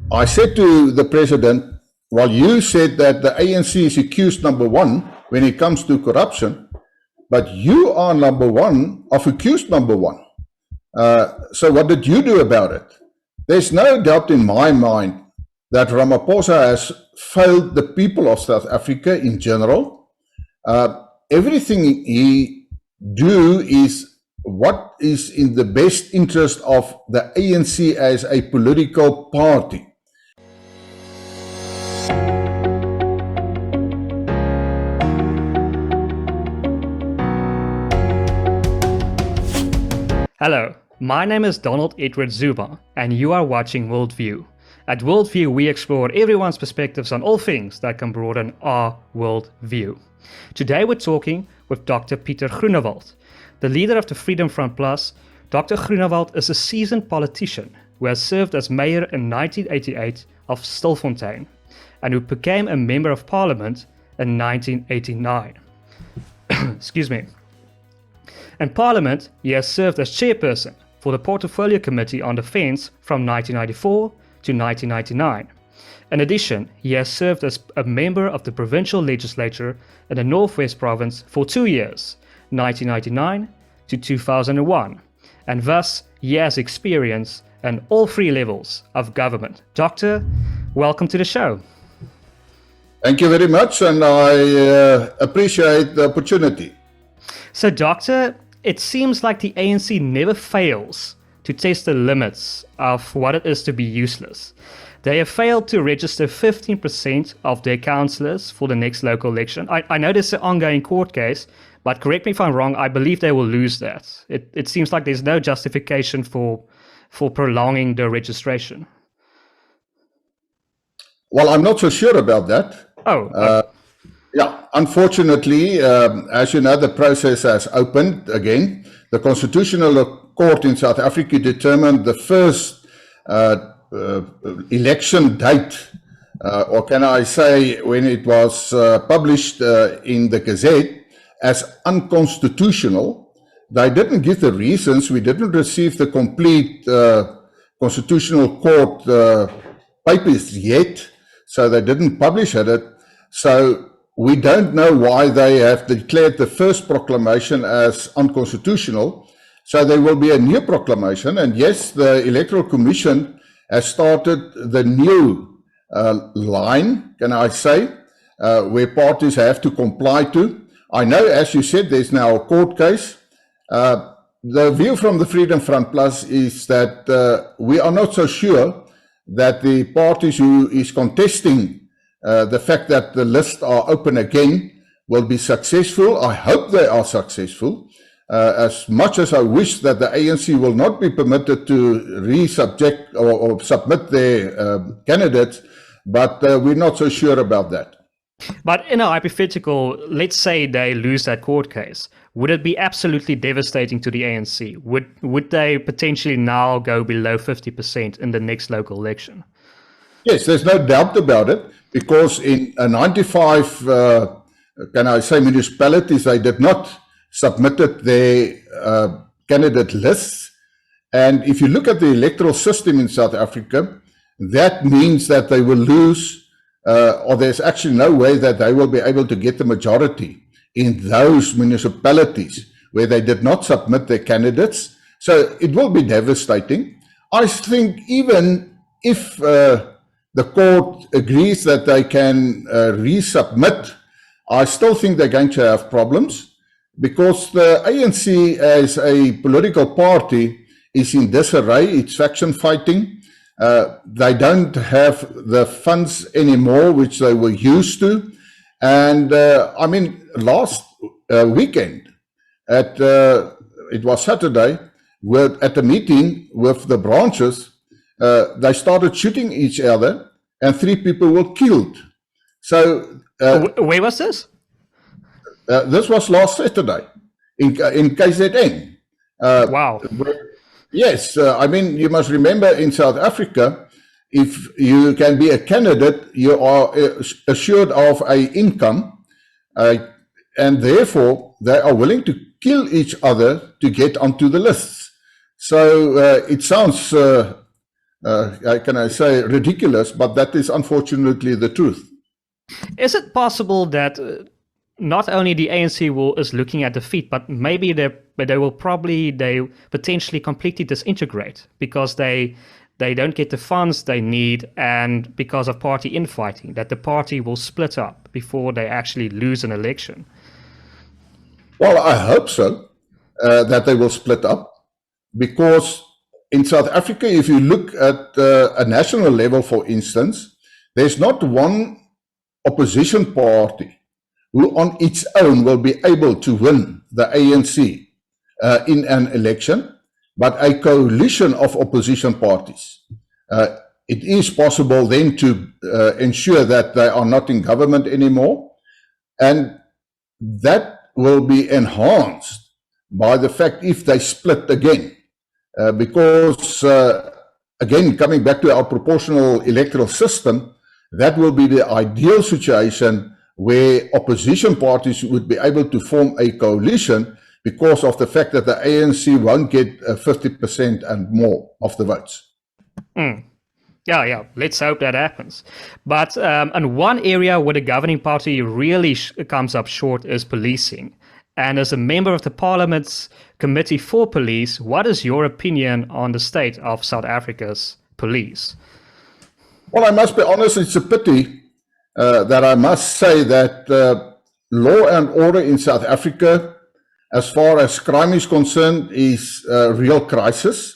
I said to the president, well, you said that the ANC is accused number one when it comes to corruption, but you are number one of accused number one. So what did you do about it? There's no doubt in my mind that Ramaphosa has failed the people of South Africa in general. Everything he do is what is in the best interest of the ANC as a political party. Hello, my name is Donald Edward Zuma, and you are watching WorldView. At WorldView, we explore everyone's perspectives on all things that can broaden our worldview. Today we're talking with Dr. Pieter Groenewald. The leader of the Freedom Front Plus, Dr. Groenewald is a seasoned politician who has served as mayor in 1988 of Stilfontein and who became a member of parliament in 1989. Excuse me. In Parliament, he has served as chairperson for the Portfolio Committee on Defence from 1994 to 1999. In addition, he has served as a member of the provincial legislature in the Northwest Province for 2 years, 1999 to 2001, and thus he has experience in all three levels of government. Doctor, welcome to the show. Thank you very much, and I appreciate the opportunity. So, Doctor, it seems like the ANC never fails to test the limits of what it is to be useless. They have failed to register 15% of their councillors for the next local election. I know there's an ongoing court case, but correct me if I'm wrong, I believe they will lose that. It seems like there's no justification for prolonging the registration. Well, I'm not so sure about that. Yeah, unfortunately, as you know, the process has opened again. The Constitutional Court in South Africa determined the first election date, or can I say when it was published in the Gazette as unconstitutional. They didn't give the reasons. We didn't receive the complete Constitutional Court papers yet, so they didn't publish it. So we don't know why they have declared the first proclamation as unconstitutional. So there will be a new proclamation. And yes, the Electoral Commission has started the new line, can I say, where parties have to comply to. I know, as you said, there's now a court case. The view from the Freedom Front Plus is that we are not so sure that the parties who is contesting the fact that the lists are open again will be successful. I hope they are successful, as much as I wish that the ANC will not be permitted to re-subject or submit their candidates, but we're not so sure about that. But in a hypothetical, let's say they lose that court case, would it be absolutely devastating to the ANC? Would they potentially now go below 50% in the next local election? Yes, there's no doubt about it, because in 95, can I say, municipalities, they did not submitted their candidate lists. And if you look at the electoral system in South Africa, that means that they will lose, or there's actually no way that they will be able to get the majority in those municipalities where they did not submit their candidates. So it will be devastating. I think even if the court agrees that they can resubmit, I still think they're going to have problems, because the ANC as a political party is in disarray. It's faction fighting. They don't have the funds anymore, which they were used to. And I mean, last weekend, it was Saturday, at a meeting with the branches, they started shooting each other, and 3 people were killed. So where was this? This was last Saturday in KZN. Wow. Yes, I mean, you must remember, in South Africa, if you can be a candidate, you are assured of an income, and therefore they are willing to kill each other to get onto the lists. So it sounds can I say, ridiculous, but that is unfortunately the truth. Is it possible that not only the ANC is looking at defeat, but maybe they will potentially completely disintegrate because they don't get the funds they need, and because of party infighting, that the party will split up before they actually lose an election? Well, I hope so, that they will split up, because in South Africa, if you look at a national level, for instance, there's not one opposition party who on its own will be able to win the ANC in an election, but a coalition of opposition parties. It is possible then to ensure that they are not in government anymore, and that will be enhanced by the fact if they split again. Because, again, coming back to our proportional electoral system, that will be the ideal situation where opposition parties would be able to form a coalition because of the fact that the ANC won't get 50% and more of the votes. Yeah, let's hope that happens. But and one area where the governing party really comes up short is policing. And as a member of the Parliament's Committee for Police, what is your opinion on the state of South Africa's police? Well, I must be honest, it's a pity that I must say that law and order in South Africa, as far as crime is concerned, is a real crisis.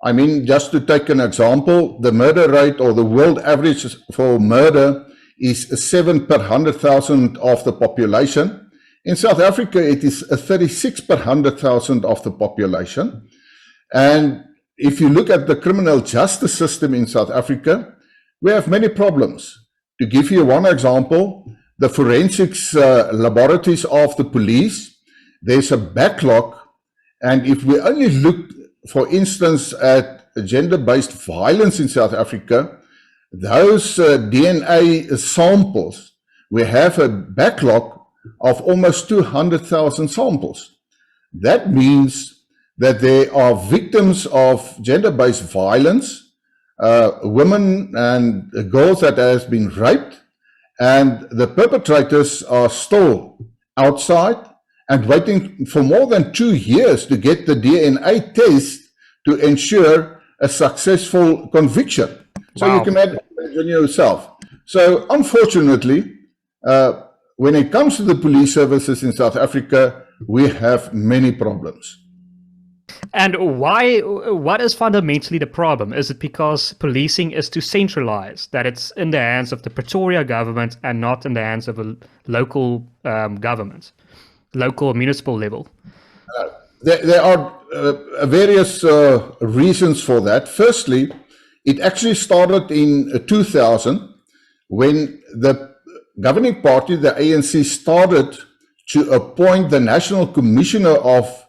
I mean, just to take an example, the murder rate, or the world average for murder, is 7 per 100,000 of the population. In South Africa, it is 36 per 100,000 of the population. And if you look at the criminal justice system in South Africa, we have many problems. To give you one example, the forensics laboratories of the police, there's a backlog. And if we only look, for instance, at gender-based violence in South Africa, those DNA samples, we have a backlog of almost 200,000 samples. That means that there are victims of gender-based violence, women and girls that has been raped, and the perpetrators are still outside and waiting for more than 2 years to get the DNA test to ensure a successful conviction. So wow. You can imagine yourself. So unfortunately, when it comes to the police services in South Africa, we have many problems. And what is fundamentally the problem? Is it because policing is too centralized, that it's in the hands of the Pretoria government and not in the hands of a local government, local municipal level? There are various reasons for that. Firstly, it actually started in 2000 when the governing party, the ANC, started to appoint the National Commissioner of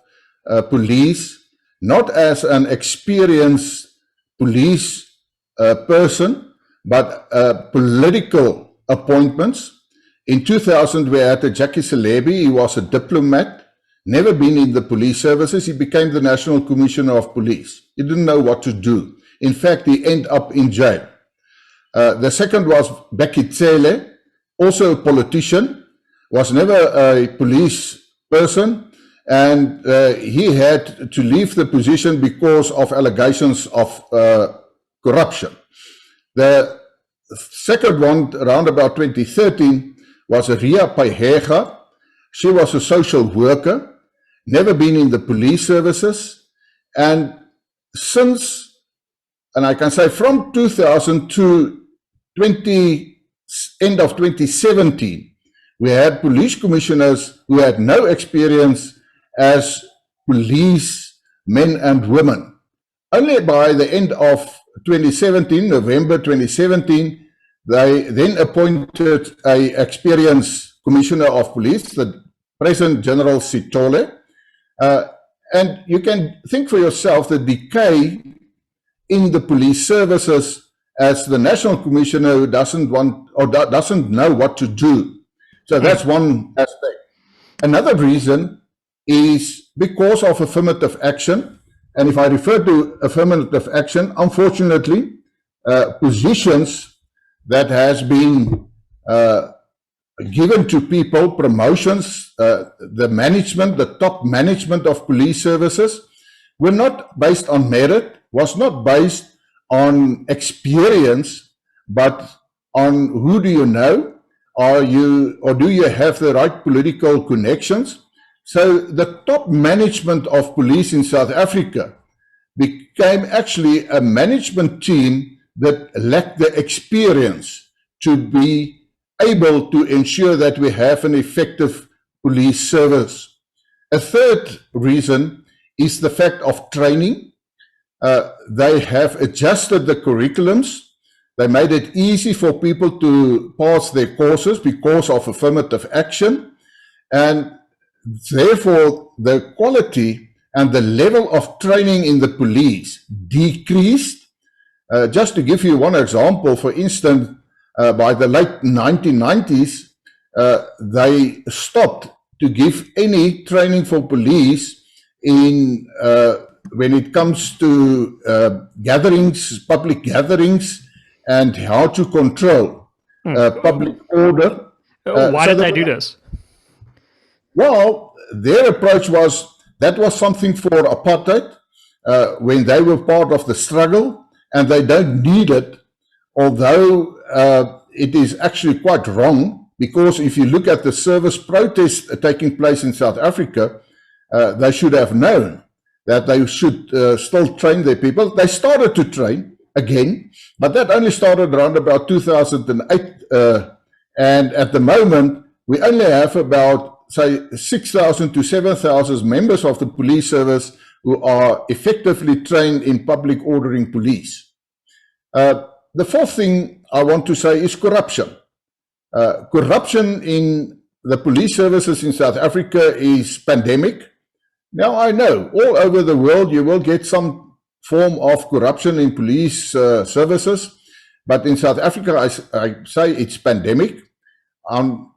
Police, not as an experienced police person, but political appointments. In 2000, we had Jackie Celebi. He was a diplomat, never been in the police services. He became the National Commissioner of Police. He didn't know what to do. In fact, he ended up in jail. The second was Becky Cele, also a politician, was never a police person, and he had to leave the position because of allegations of corruption. The second one, around about 2013, was Ria Paihega. She was a social worker, never been in the police services, and since, and I can say from 2000 to end of 2017, we had police commissioners who had no experience as police men and women. Only by the end of 2017, November 2017, they then appointed an experienced commissioner of police, the President General Sitole. And you can think for yourself the decay in the police services as the national commissioner who doesn't want or doesn't know what to do. So that's one aspect. Another reason is because of affirmative action And if I refer to affirmative action, unfortunately, positions that has been given to people, promotions, the management, the top management of police services, were not based on merit, was not based on experience, but on who do you know, are you, or do you have the right political connections? So the top management of police in South Africa became actually a management team that lacked the experience to be able to ensure that we have an effective police service. A third reason is the fact of training. They have adjusted the curriculums. They made it easy for people to pass their courses because of affirmative action. And therefore, the quality and the level of training in the police decreased. Just to give you one example, for instance, by the late 1990s, they stopped to give any training for police in when it comes to gatherings, public gatherings, and how to control public order. Why did they do this? Well, their approach was that was something for apartheid when they were part of the struggle, and they don't need it, although it is actually quite wrong, because if you look at the service protests taking place in South Africa, they should have known that they should still train their people. They started to train again, but that only started around about 2008, and at the moment we only have about, say, 6,000 to 7,000 members of the police service who are effectively trained in public ordering police. The fourth thing I want to say is corruption. Corruption in the police services in South Africa is pandemic. Now, I know all over the world you will get some form of corruption in police services, but in South Africa, I say it's pandemic.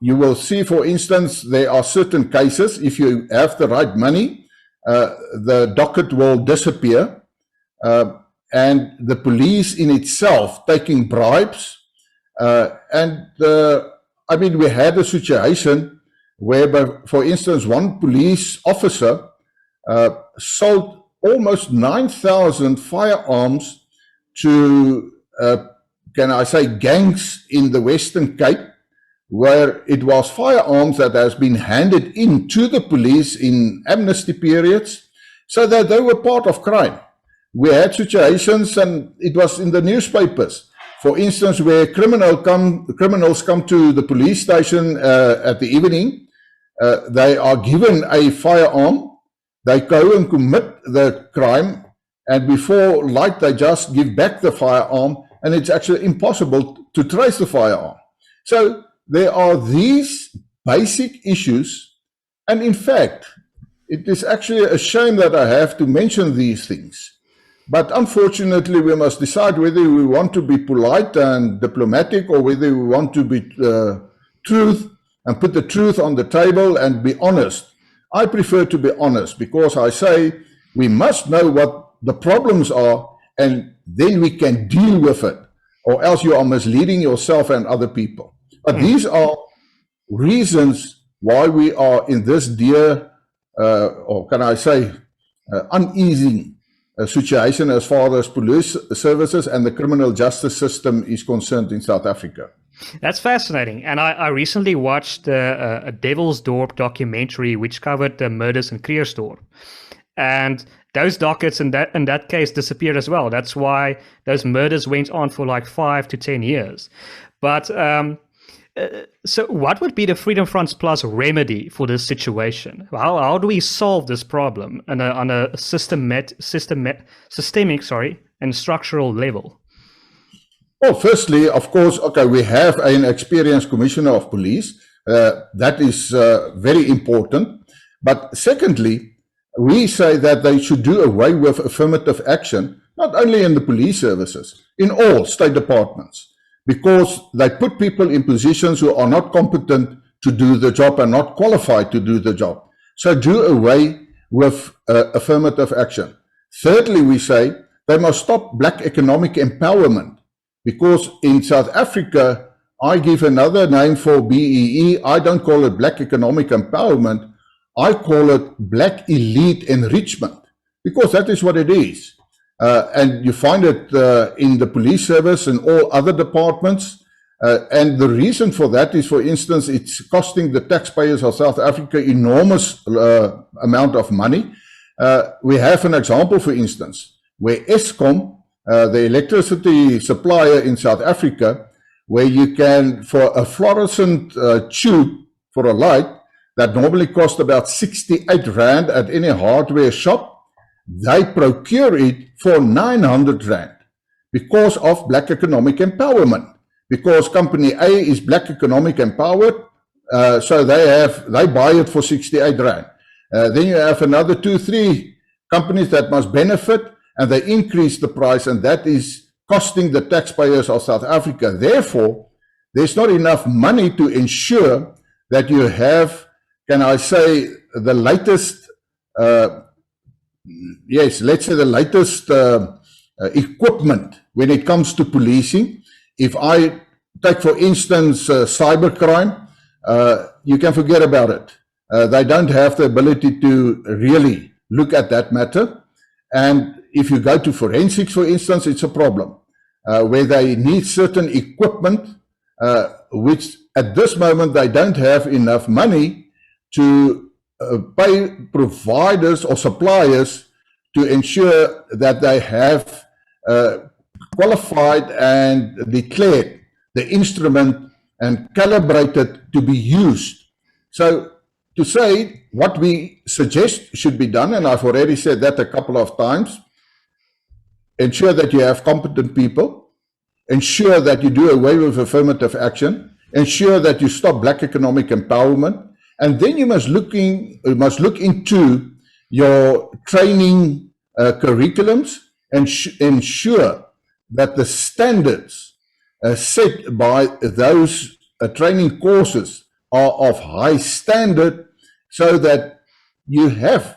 You will see, for instance, there are certain cases, if you have the right money, the docket will disappear, and the police in itself taking bribes. I mean, we had a situation where, for instance, one police officer sold almost 9,000 firearms to, can I say, gangs in the Western Cape, where it was firearms that has been handed in to the police in amnesty periods, so that they were part of crime. We had situations, and it was in the newspapers, for instance, where criminals come to the police station at the evening. They are given a firearm, they go and commit the crime, and before light they just give back the firearm, and it's actually impossible to trace the firearm. So there are these basic issues, and in fact, it is actually a shame that I have to mention these things. But unfortunately, we must decide whether we want to be polite and diplomatic, or whether we want to be truth and put the truth on the table and be honest. I prefer to be honest, because I say we must know what the problems are, and then we can deal with it, or else you are misleading yourself and other people. But these are reasons why we are in this dear, or can I say, uneasy situation as far as police services and the criminal justice system is concerned in South Africa. That's fascinating. And I recently watched a Devil's Dorp documentary which covered the murders in Krugersdorp. And those dockets in that case disappeared as well. That's why those murders went on for like 5 to 10 years. But so what would be the Freedom Fronts Plus remedy for this situation? How do we solve this problem on a systemic and structural level? Well, firstly, of course, okay, we have an experienced commissioner of police. That is very important. But secondly, we say that they should do away with affirmative action, not only in the police services, in all state departments, because they put people in positions who are not competent to do the job and not qualified to do the job. So do away with affirmative action. Thirdly, we say they must stop black economic empowerment, because in South Africa, I give another name for BEE. I don't call it black economic empowerment. I call it black elite enrichment, because that is what it is. And you find it in the police service and all other departments. And the reason for that is, for instance, it's costing the taxpayers of South Africa enormous amount of money. We have an example, for instance, where Eskom, the electricity supplier in South Africa, where you can, for a fluorescent tube for a light that normally costs about 68 Rand at any hardware shop, they procure it for 900 Rand because of black economic empowerment. Because company A is black economic empowered, so they buy it for 68 Rand. Then you have another 2-3 companies that must benefit, and they increase the price, and that is costing the taxpayers of South Africa. Therefore, there's not enough money to ensure that you have, can I say, the latest, let's say the latest equipment when it comes to policing. If I take, for instance, cybercrime, you can forget about it. They don't have the ability to really look at that matter. And if you go to forensics, for instance, it's a problem where they need certain equipment, which at this moment they don't have enough money to pay providers or suppliers to ensure that they have qualified and declared the instrument and calibrated to be used. So to say what we suggest should be done, and I've already said that a couple of times, ensure that you have competent people, ensure that you do away with affirmative action, ensure that you stop black economic empowerment, and then you must look into your training curriculums and ensure that the standards set by those training courses are of high standard, so that you have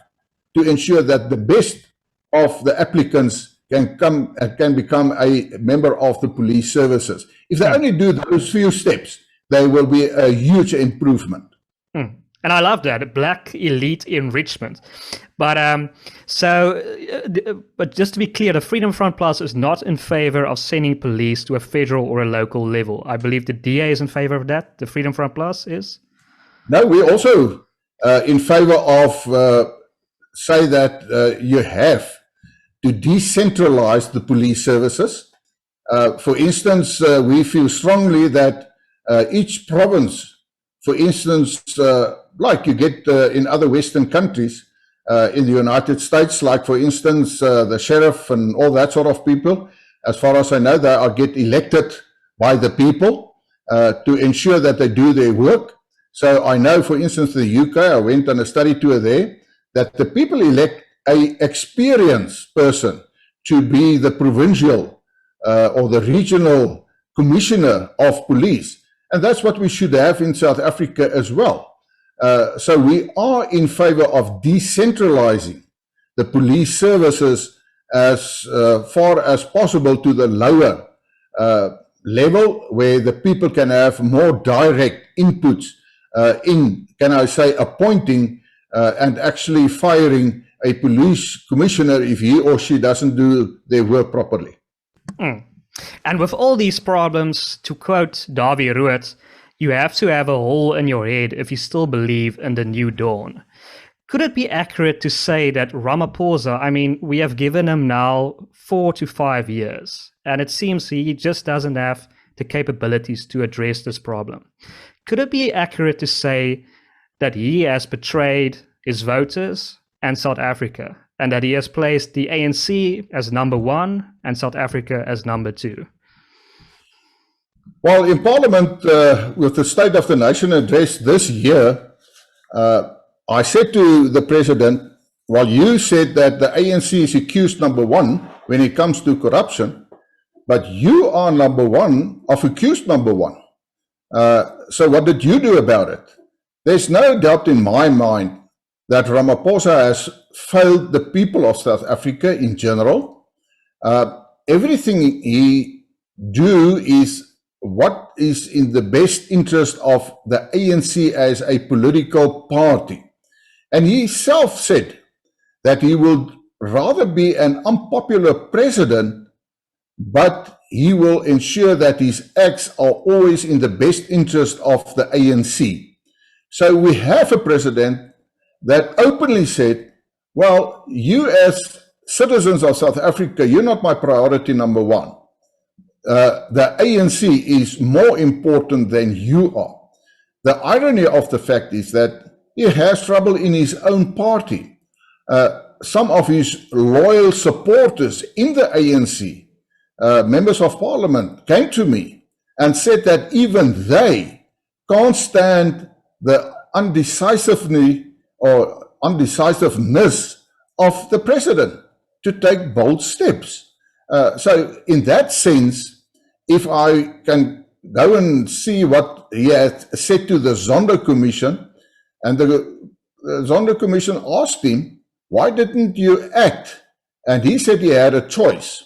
to ensure that the best of the applicants can become a member of the police services. If they only do those few steps, there will be a huge improvement. And I love that, black elite enrichment. But but just to be clear, the Freedom Front Plus is not in favor of sending police to a federal or a local level. I believe the DA is in favor of that. The Freedom Front Plus is? No, we're also in favor of say that you have to decentralize the police services. For instance, we feel strongly that each province, for instance, like you get in other Western countries, in the United States, like for instance, the sheriff and all that sort of people, as far as I know, they get elected by the people to ensure that they do their work. So I know, for instance, the UK, I went on a study tour there, that the people elect an experienced person to be the provincial or the regional commissioner of police. And that's what we should have in South Africa as well. So we are in favor of decentralizing the police services as far as possible to the lower level, where the people can have more direct inputs in, can I say, appointing and actually firing a police commissioner if he or she doesn't do their work properly. And with all these problems, to quote Davy Rood, you have to have a hole in your head if you still believe in the new dawn. Could it be accurate to say that Ramaphosa, I mean, we have given him now 4 to 5 years, and it seems he just doesn't have the capabilities to address this problem. Could it be accurate to say that he has betrayed his voters and South Africa, and that he has placed the ANC as number 1 and South Africa as number 2? Well, in Parliament, with the State of the Nation address this year, I said to the President, while you said that the ANC is accused number 1 when it comes to corruption, but you are number 1 of accused number 1. So what did you do about it? There's no doubt in my mind that Ramaphosa has failed the people of South Africa in general. Everything he do is what is in the best interest of the ANC as a political party. And he himself said that he would rather be an unpopular president, but he will ensure that his acts are always in the best interest of the ANC. So we have a president that openly said, well, you as citizens of South Africa, you're not my priority number one. The ANC is more important than you are. The irony of the fact is that he has trouble in his own party. Some of his loyal supporters in the ANC, members of parliament, came to me and said that even they can't stand the undecisiveness of the president to take bold steps. So in that sense, if I can go and see what he had said to the Zondo Commission, and the Zondo Commission asked him, why didn't you act? And he said he had a choice.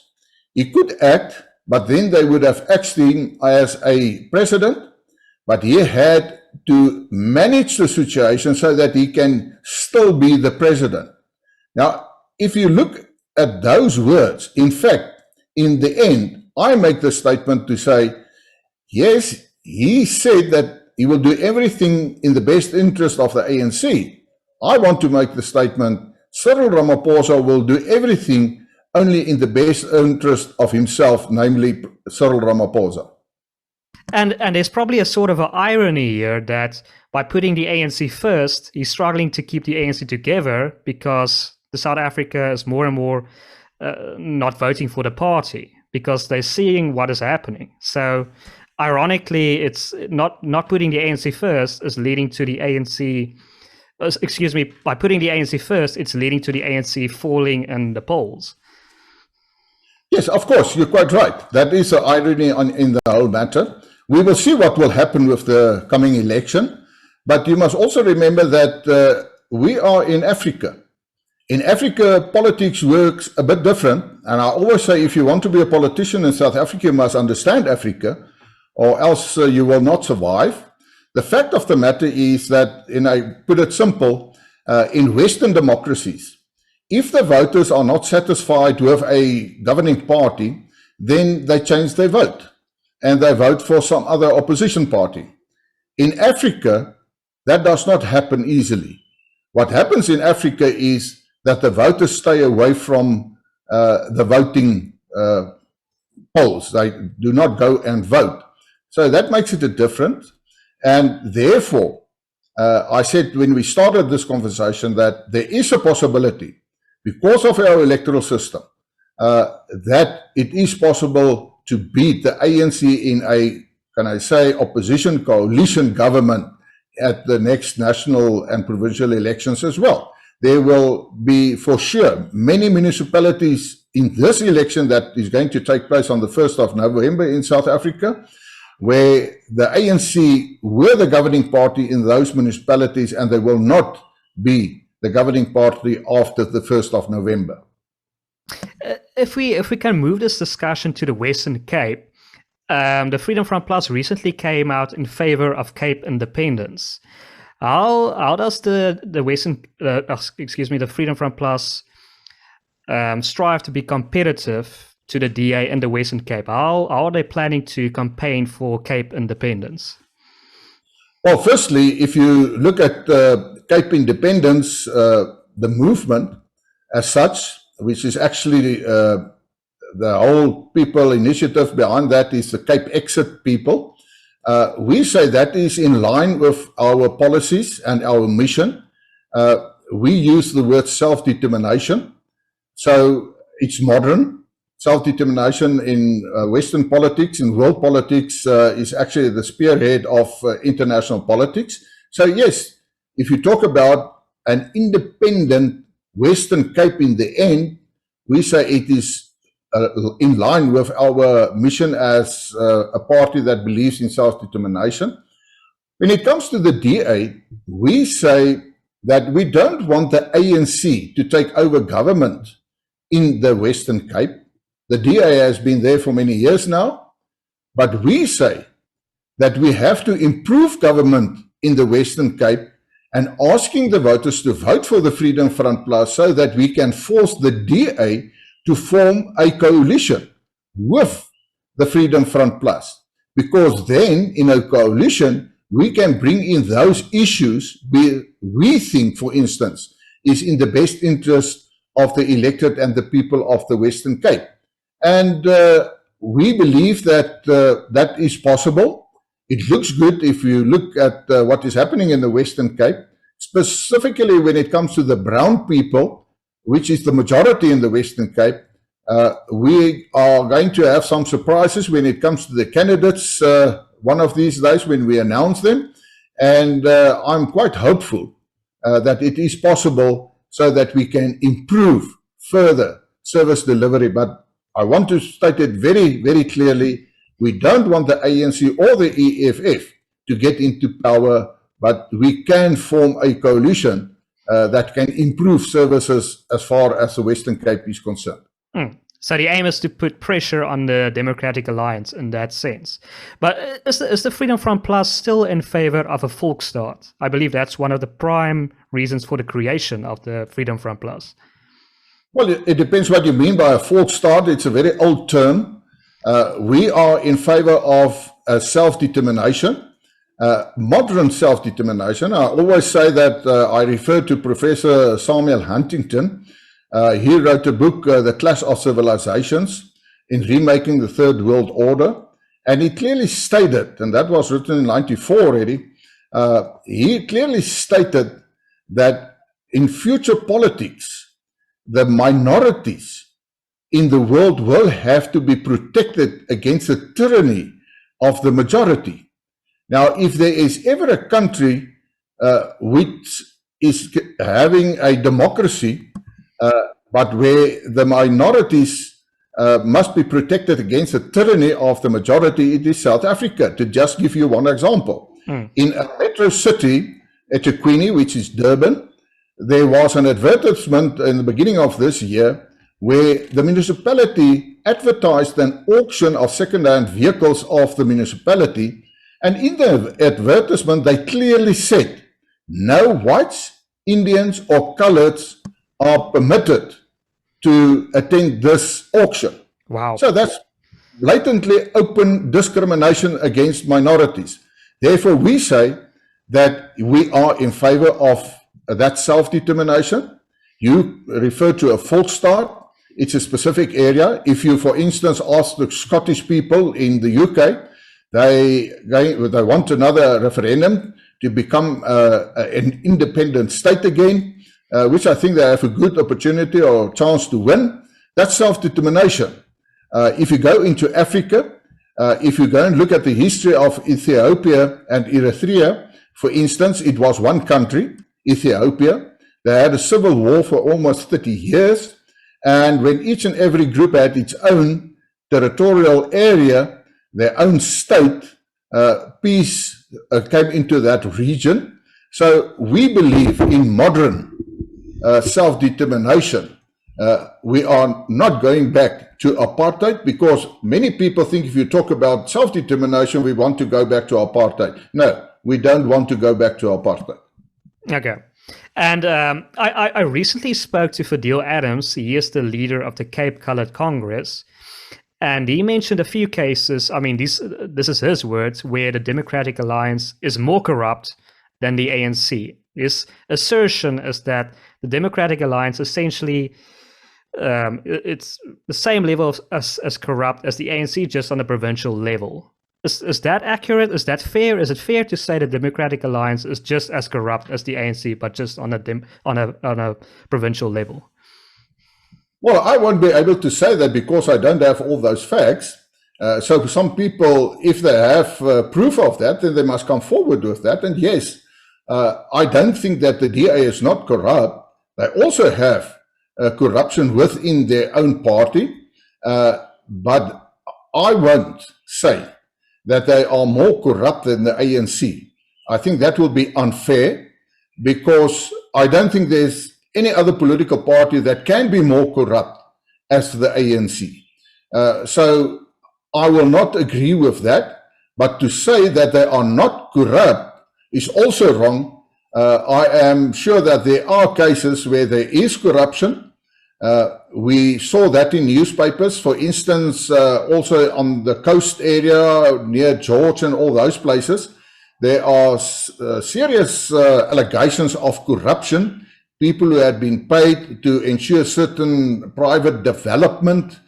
He could act, but then they would have axed him as a president, but he had to manage the situation so that he can still be the president. Now, if you look at those words, in fact, in the end, I make the statement to say, yes, he said that he will do everything in the best interest of the ANC. I want to make the statement, Cyril Ramaphosa will do everything only in the best interest of himself, namely Cyril Ramaphosa. And there's probably a sort of an irony here that by putting the ANC first, he's struggling to keep the ANC together because the South Africa is more and more not voting for the party because they're seeing what is happening. So ironically, it's not putting the ANC first is leading to the ANC, by putting the ANC first, it's leading to the ANC falling in the polls. Yes, of course, you're quite right. That is an irony in the whole matter. We will see what will happen with the coming election, but you must also remember that we are in Africa. In Africa, politics works a bit different, and I always say if you want to be a politician in South Africa, you must understand Africa, or else you will not survive. The fact of the matter is that, and I put it simple, in Western democracies, if the voters are not satisfied with a governing party, then they change their vote and they vote for some other opposition party. In Africa, that does not happen easily. What happens in Africa is that the voters stay away from the voting polls. They do not go and vote. So that makes it a different. And therefore, I said when we started this conversation that there is a possibility, because of our electoral system, that it is possible to beat the ANC in a, can I say, opposition coalition government at the next national and provincial elections as well. There will be, for sure, many municipalities in this election that is going to take place on the 1st of November in South Africa, where the ANC were the governing party in those municipalities, and they will not be the governing party after the 1st of November. If we can move this discussion to the Western Cape, the Freedom Front Plus recently came out in favor of Cape independence. How does the Freedom Front Plus strive to be competitive to the DA in the Western Cape? How are they planning to campaign for Cape independence? Well, firstly, if you look at Cape independence, the movement as such, which is actually the whole people initiative behind that is the Cape Exit people. We say that is in line with our policies and our mission. We use the word self-determination. So it's modern. Self-determination in Western politics, in world politics, is actually the spearhead of international politics. So yes, if you talk about an independent Western Cape in the end, we say it is in line with our mission as a party that believes in self-determination. When it comes to the DA, we say that we don't want the ANC to take over government in the Western Cape. The DA has been there for many years now, but we say that we have to improve government in the Western Cape and asking the voters to vote for the Freedom Front Plus so that we can force the DA to form a coalition with the Freedom Front Plus. Because then, in a coalition, we can bring in those issues we think, for instance, is in the best interest of the electorate and the people of the Western Cape. And we believe that that is possible. It looks good if you look at what is happening in the Western Cape, specifically when it comes to the brown people, which is the majority in the Western Cape. We are going to have some surprises when it comes to the candidates one of these days when we announce them. And I'm quite hopeful that it is possible so that we can improve further service delivery. But I want to state it very, very clearly. We don't want the ANC or the EFF to get into power, but we can form a coalition that can improve services as far as the Western Cape is concerned. So the aim is to put pressure on the Democratic Alliance in that sense. But is the Freedom Front Plus still in favor of a Volkstaat? I believe that's one of the prime reasons for the creation of the Freedom Front Plus. Well, it depends what you mean by a Volkstaat. It's a very old term. We are in favor of self-determination, modern self-determination. I always say that I refer to Professor Samuel Huntington. He wrote a book, The Clash of Civilizations, in Remaking the Third World Order. And he clearly stated, and that was written in 1994 already, he clearly stated that in future politics, the minorities in the world will have to be protected against the tyranny of the majority. Now, if there is ever a country which is having a democracy, but where the minorities must be protected against the tyranny of the majority, it is South Africa, to just give you one example. In a metro city, eThekwini, which is Durban, there was an advertisement in the beginning of this year where the municipality advertised an auction of second-hand vehicles of the municipality. And in the advertisement, they clearly said, no whites, Indians, or coloreds are permitted to attend this auction. Wow. So that's blatantly open discrimination against minorities. Therefore, we say that we are in favor of that self-determination. You refer to a Volkstaat. It's a specific area. If you, for instance, ask the Scottish people in the UK, they want another referendum to become an independent state again, which I think they have a good opportunity or chance to win. That's self-determination. If you go into Africa, if you go and look at the history of Ethiopia and Eritrea, for instance, it was one country, Ethiopia. They had a civil war for almost 30 years. And when each and every group had its own territorial area, their own state, peace came into that region. So we believe in modern self-determination. We are not going back to apartheid, because many people think if you talk about self-determination, we want to go back to apartheid. No, we don't want to go back to apartheid. Okay. And I recently spoke to Fadil Adams. He is the leader of the Cape Coloured Congress. And he mentioned a few cases, I mean, this is his words, where the Democratic Alliance is more corrupt than the ANC. His assertion is that the Democratic Alliance essentially, it's the same level as corrupt as the ANC, just on a provincial level. Is that accurate? Is that fair? Is it fair to say the Democratic Alliance is just as corrupt as the ANC, but just on a provincial level? Well, I won't be able to say that because I don't have all those facts. So some people, if they have proof of that, then they must come forward with that. And yes, I don't think that the DA is not corrupt. They also have corruption within their own party. But I won't say that they are more corrupt than the ANC. I think that will be unfair. because I don't think there's any other political party that can be more corrupt as the ANC. So I will not agree with that, but to say that they are not corrupt is also wrong. I am sure that there are cases where there is corruption. We saw that in newspapers, for instance, also on the coast area near George and all those places. There are serious allegations of corruption, people who had been paid to ensure certain private development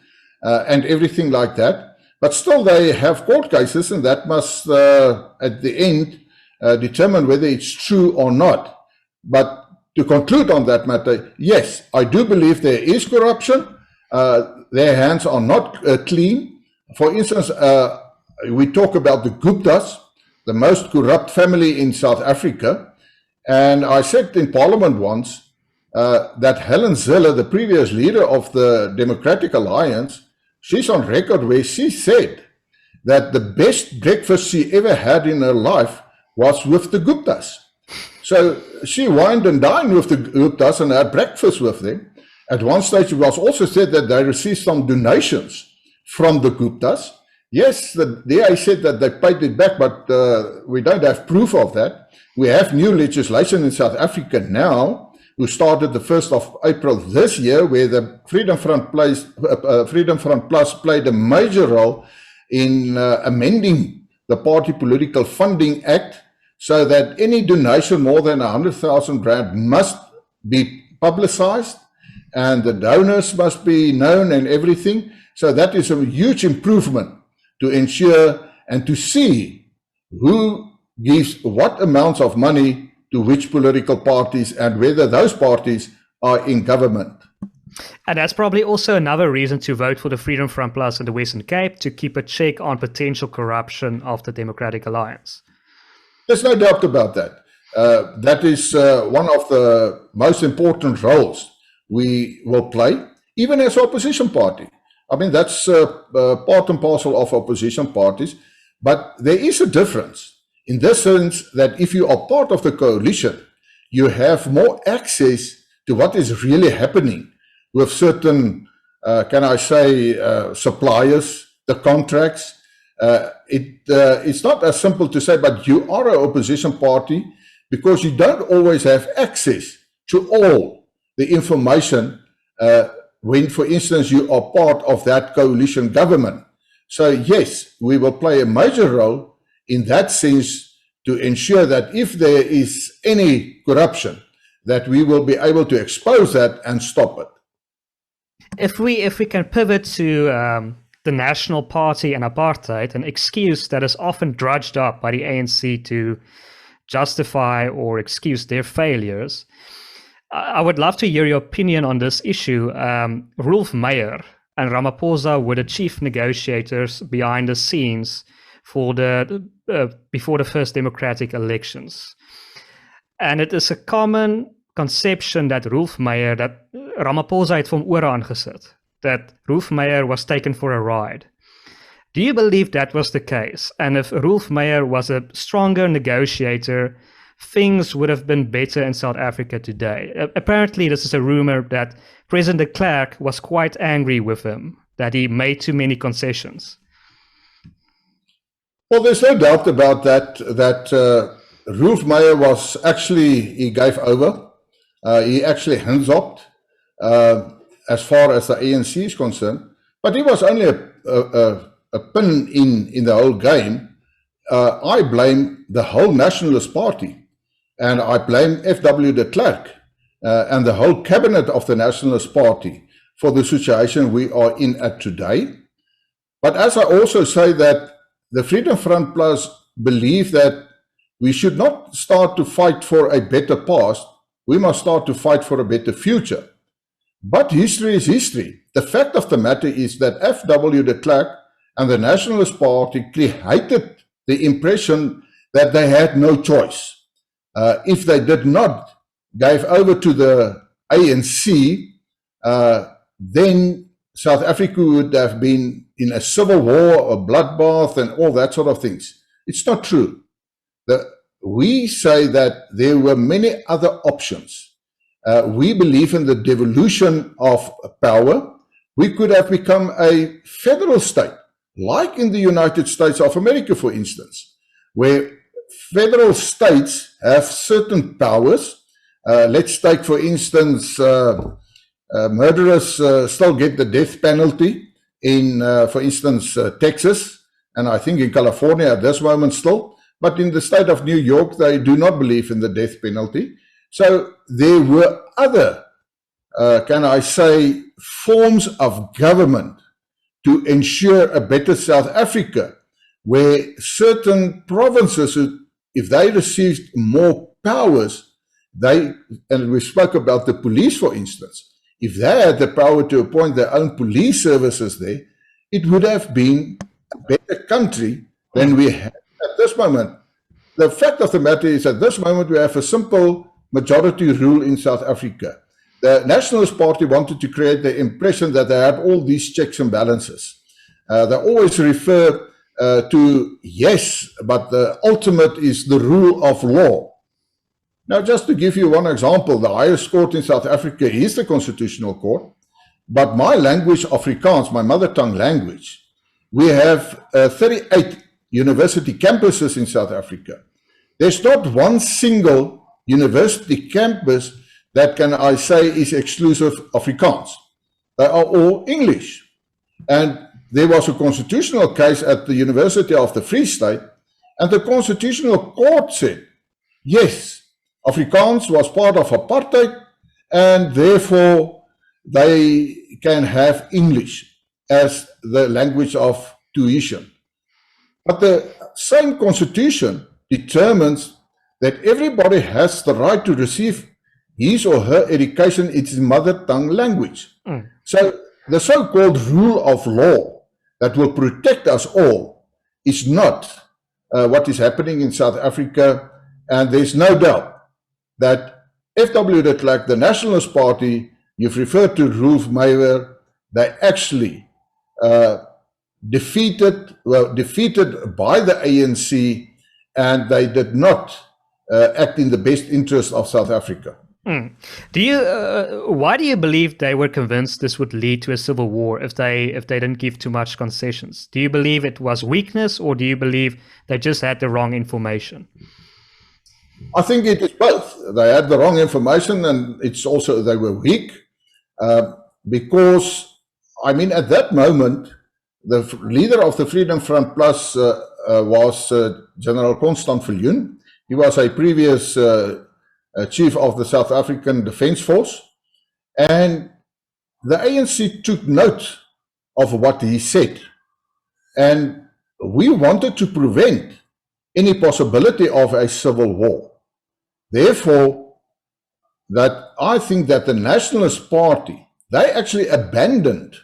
and everything like that. But still they have court cases, and that must, at the end, determine whether it's true or not. But to conclude on that matter, yes, I do believe there is corruption. Their hands are not clean. For instance, we talk about the Guptas, the most corrupt family in South Africa. And I said in Parliament once that Helen Zille, the previous leader of the Democratic Alliance, she's on record where she said that the best breakfast she ever had in her life was with the Guptas. So she wined and dined with the Guptas and had breakfast with them. At one stage, it was also said that they received some donations from the Guptas. Yes, the DA said that they paid it back, but we don't have proof of that. We have new legislation in South Africa now, who started the 1st of April this year, where the Freedom Front Plus played a major role in amending the Party Political Funding Act, so that any donation more than 100,000 rand must be publicized and the donors must be known and everything. So that is a huge improvement to ensure and to see who gives what amounts of money to which political parties and whether those parties are in government. And that's probably also another reason to vote for the Freedom Front Plus in the Western Cape, to keep a check on potential corruption of the Democratic Alliance. There's no doubt about that. That is one of the most important roles we will play, even as opposition party. I mean, that's part and parcel of opposition parties, but there is a difference in the sense that if you are part of the coalition, you have more access to what is really happening with certain, can I say, suppliers, the contracts. It's not as simple to say, but you are an opposition party because you don't always have access to all the information when, for instance, you are part of that coalition government. So yes, we will play a major role in that sense to ensure that if there is any corruption, that we will be able to expose that and stop it. If we can pivot to the National Party and apartheid, an excuse that is often drudged up by the ANC to justify or excuse their failures, I would love to hear your opinion on this issue. Roelf Meyer and Ramaphosa were the chief negotiators behind the scenes for before the first democratic elections. And it is a common conception that Ramaphosa het vir hom ore aangesit, that Roelf Meyer was taken for a ride. Do you believe that was the case? And if Roelf Meyer was a stronger negotiator, things would have been better in South Africa today. Apparently, this is a rumor that President de Klerk was quite angry with him, that he made too many concessions. Well, there's no doubt about that Roelf Meyer he gave over. He actually hands-opped as far as the ANC is concerned. But he was only a pin in the whole game. I blame the whole Nationalist Party. And I blame F.W. de Klerk and the whole cabinet of the Nationalist Party for the situation we are in at today. But as I also say that the Freedom Front Plus believe that we should not start to fight for a better past, we must start to fight for a better future. But history is history. The fact of the matter is that F.W. de Klerk and the Nationalist Party created the impression that they had no choice. If they did not give over to the ANC, then South Africa would have been in a civil war, a bloodbath, and all that sort of things. It's not true. The we say that there were many other options. We believe in the devolution of power. We could have become a federal state, like in the United States of America, for instance, where federal states have certain powers. Let's take, for instance, murderers still get the death penalty in, for instance, Texas, and I think in California at this moment still. But in the state of New York, they do not believe in the death penalty. So there were other, can I say, forms of government to ensure a better South Africa, where certain provinces, if they received more powers, and we spoke about the police, for instance, if they had the power to appoint their own police services there, it would have been a better country than we have at this moment. The fact of the matter is, at this moment, we have a simple majority rule in South Africa. The Nationalist Party wanted to create the impression that they had all these checks and balances. They always refer to, yes, but the ultimate is the rule of law. Now, just to give you one example, the highest court in South Africa is the Constitutional Court, but my language, Afrikaans, my mother tongue language, we have 38 university campuses in South Africa. There's not one single university campus that, can I say, is exclusive Afrikaans. They are all English. And there was a constitutional case at the University of the Free State, and the Constitutional Court said, yes, Afrikaans was part of apartheid, and therefore they can have English as the language of tuition. But the same constitution determines that everybody has the right to receive his or her education in his mother tongue language. So the so-called rule of law that will protect us all is not what is happening in South Africa, and there's no doubt that FW de Klerk, the Nationalist Party, you've referred to Roelf, Meyer, they actually defeated by the ANC, and they did not act in the best interest of South Africa. Why do you believe they were convinced this would lead to a civil war if they didn't give too much concessions? Do you believe it was weakness, or do you believe they just had the wrong information? I think it is both. They had the wrong information, and it's also they were weak because, I mean, at that moment, the leader of the Freedom Front Plus was General Constant Viljoen. He was a previous chief of the South African Defence Force, and the ANC took note of what he said, and we wanted to prevent any possibility of a civil war. Therefore, that I think that the Nationalist Party, they actually abandoned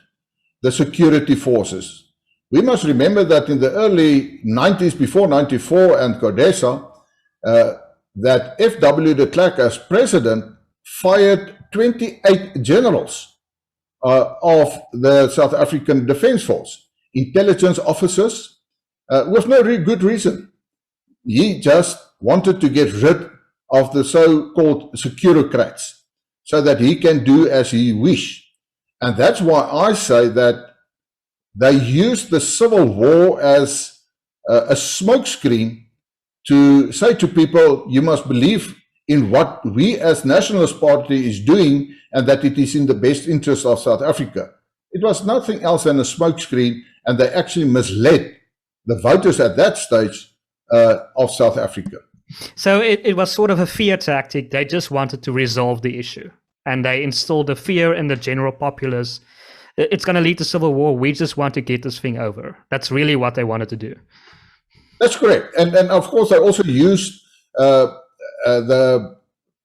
the security forces. We must remember that in the early 90s, before 94 and Codesa, that FW de Klerk as president fired 28 generals of the South African Defence Force, intelligence officers, with no good reason. He just wanted to get rid of the so-called securocrats so that he can do as he wish. And that's why I say that they used the civil war as a smokescreen to say to people, you must believe in what we as Nationalist Party is doing, and that it is in the best interest of South Africa. It was nothing else than a smokescreen, and they actually misled the voters at that stage of South Africa. So it was sort of a fear tactic. They just wanted to resolve the issue, and they instilled the fear in the general populace. It's going to lead to civil war. We just want to get this thing over. That's really what they wanted to do. That's correct. And of course, they also used the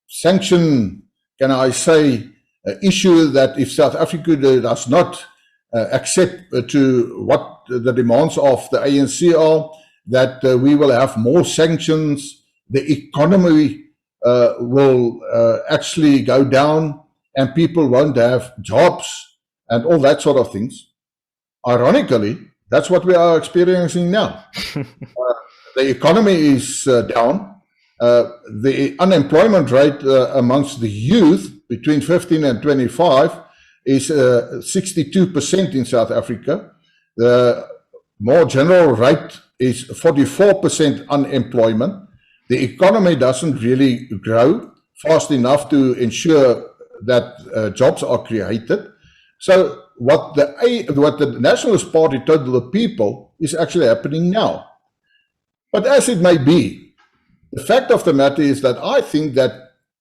sanction, can I say, issue that if South Africa does not accept to what the demands of the ANC are, that we will have more sanctions, the economy will actually go down, and people won't have jobs and all that sort of things. Ironically, that's what we are experiencing now. The economy is down. the unemployment rate amongst the youth between 15 and 25 is 62% in South Africa. The more general rate is 44% unemployment. The economy doesn't really grow fast enough to ensure that jobs are created. So what the Nationalist Party told the people is actually happening now. But as it may be, the fact of the matter is that I think that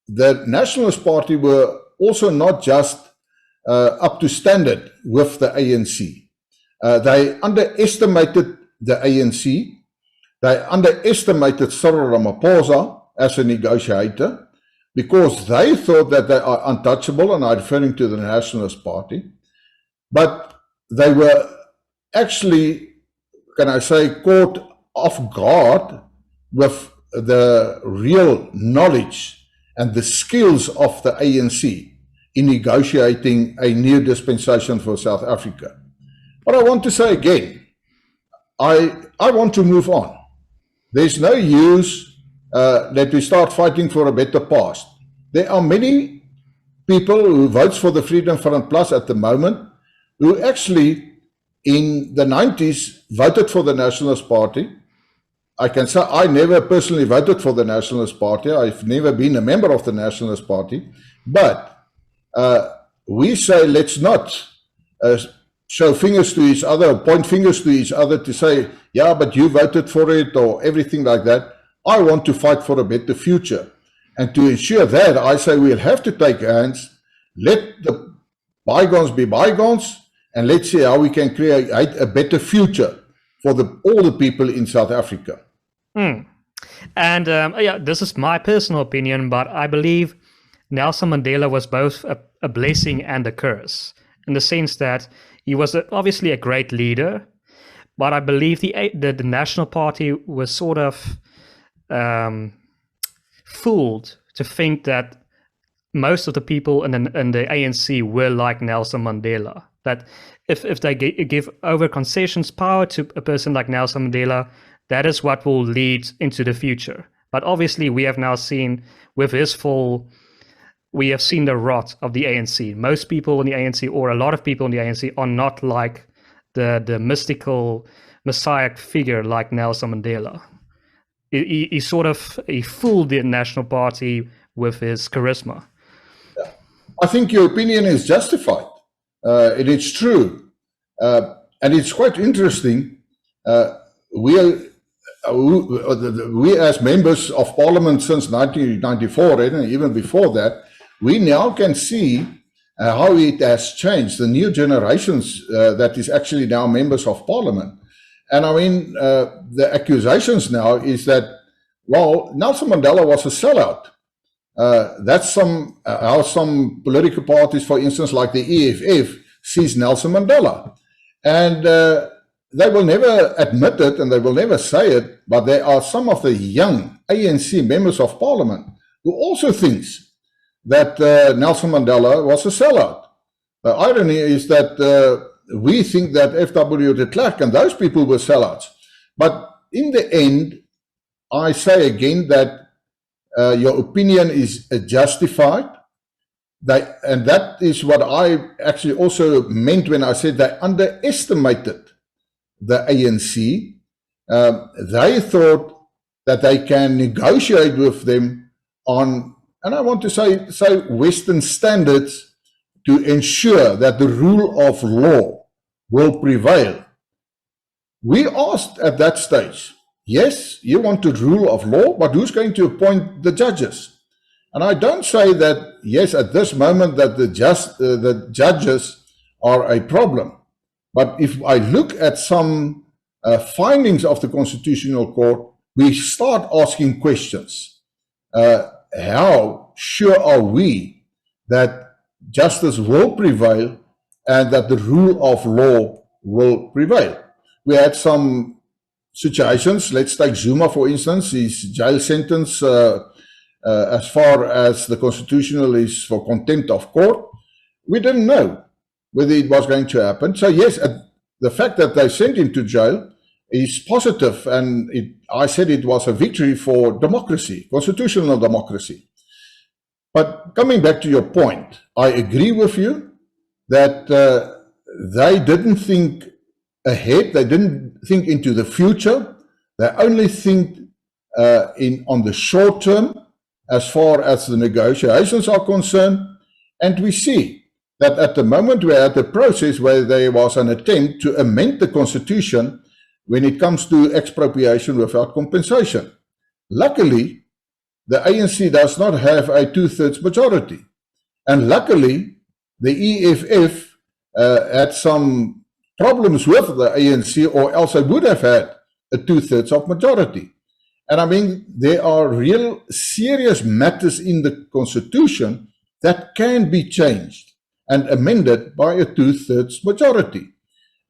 the Nationalist Party were also not just up to standard with the ANC. They underestimated the ANC. They underestimated Cyril Ramaphosa as a negotiator because they thought that they are untouchable, and I'm referring to the Nationalist Party. But they were actually, can I say, caught off guard with the real knowledge and the skills of the ANC in negotiating a new dispensation for South Africa. But I want to say again, I want to move on. There's no use that we start fighting for a better past. There are many people who vote for the Freedom Front Plus at the moment who actually in the 90s voted for the Nationalist Party. I can say I never personally voted for the Nationalist Party. I've never been a member of the Nationalist Party. But we say let's not show fingers to each other, point fingers to each other to say, yeah, but you voted for it or everything like that. I want to fight for a better future. And to ensure that, I say we'll have to take hands, let the bygones be bygones, and let's see how we can create a better future for all the people in South Africa. And yeah, this is my personal opinion, but I believe Nelson Mandela was both a blessing and a curse, in the sense that he was obviously a great leader, but I believe the National Party was sort of fooled to think that most of the people in the ANC were like Nelson Mandela. That if they give over concessions power to a person like Nelson Mandela, that is what will lead into the future. But obviously we have now seen with his fall, we have seen the rot of the ANC. Most people in the ANC, or a lot of people in the ANC, are not like the mystical messiah figure like Nelson Mandela. He fooled the National Party with his charisma. I think your opinion is justified. It is true. And it's quite interesting. We as members of Parliament since 1994, and even before that, we now can see how it has changed. The new generations that is actually now members of Parliament. And I mean, the accusations now is that, well, Nelson Mandela was a sellout. That's how some political parties, for instance, like the EFF, sees Nelson Mandela. And they will never admit it and they will never say it, but there are some of the young ANC members of Parliament who also thinks that Nelson Mandela was a sellout. The irony is that we think that F.W. de Klerk and those people were sellouts. But in the end, I say again that your opinion is justified. And that is what I actually also meant when I said they underestimated the ANC. They thought that they can negotiate with them on, and I want to say Western standards to ensure that the rule of law will prevail. We asked at that stage, yes, you want the rule of law, but who's going to appoint the judges? And I don't say that, yes, at this moment that the judges are a problem. But if I look at some findings of the Constitutional Court, we start asking questions. How sure are we that justice will prevail and that the rule of law will prevail? We had some situations. Let's take Zuma, for instance. His jail sentence, as far as the Constitutional is for contempt of court, we didn't know whether it was going to happen. So yes, the fact that they sent him to jail is positive, and I said it was a victory for democracy, constitutional democracy. But coming back to your point, I agree with you that they didn't think ahead, they didn't think into the future, they only think on the short term as far as the negotiations are concerned. And we see that at the moment we're at a process where there was an attempt to amend the constitution when it comes to expropriation without compensation. Luckily, the ANC does not have a two-thirds majority. And luckily, the EFF had some problems with the ANC, or else they would have had a two-thirds of majority. And I mean, there are real serious matters in the constitution that can be changed and amended by a two-thirds majority.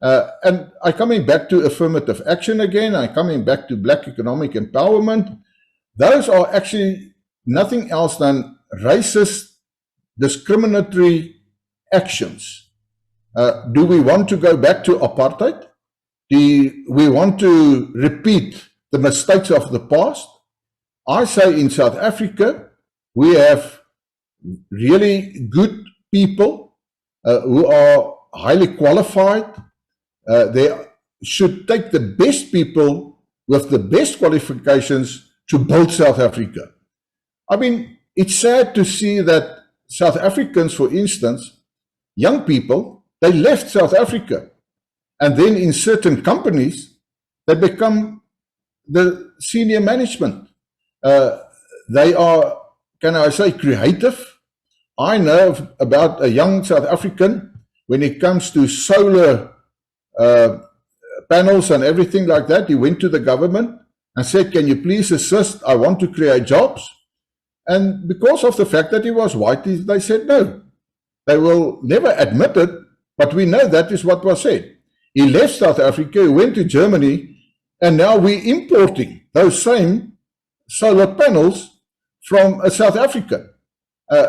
And I'm coming back to affirmative action again, I'm coming back to black economic empowerment. Those are actually nothing else than racist, discriminatory actions. Do we want to go back to apartheid? Do we want to repeat the mistakes of the past? I say in South Africa, we have really good people who are highly qualified. They should take the best people with the best qualifications to build South Africa. I mean, it's sad to see that South Africans, for instance, young people, they left South Africa. And then in certain companies, they become the senior management. They are, can I say, creative. I know about a young South African, when it comes to solar panels and everything like that, he went to the government and said, can you please assist? I want to create jobs. And because of the fact that he was white, they said no. They will never admit it, but we know that is what was said. He left South Africa, he went to Germany, and now we're importing those same solar panels from South Africa.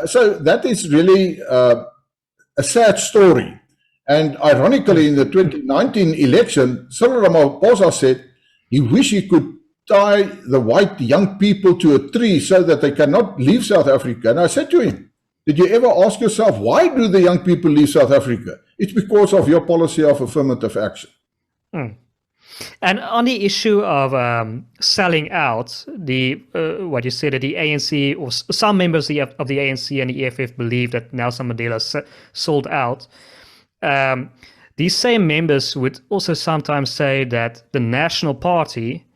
So that is really a sad story. And ironically, in the 2019 election, Cyril Ramaphosa said he wished he could tie the white young people to a tree so that they cannot leave South Africa. And I said to him, did you ever ask yourself, why do the young people leave South Africa? It's because of your policy of affirmative action. And on the issue of selling out, what you said that the ANC or some members of the ANC and the EFF believe that Nelson Mandela sold out. These same members would also sometimes say that the National Party,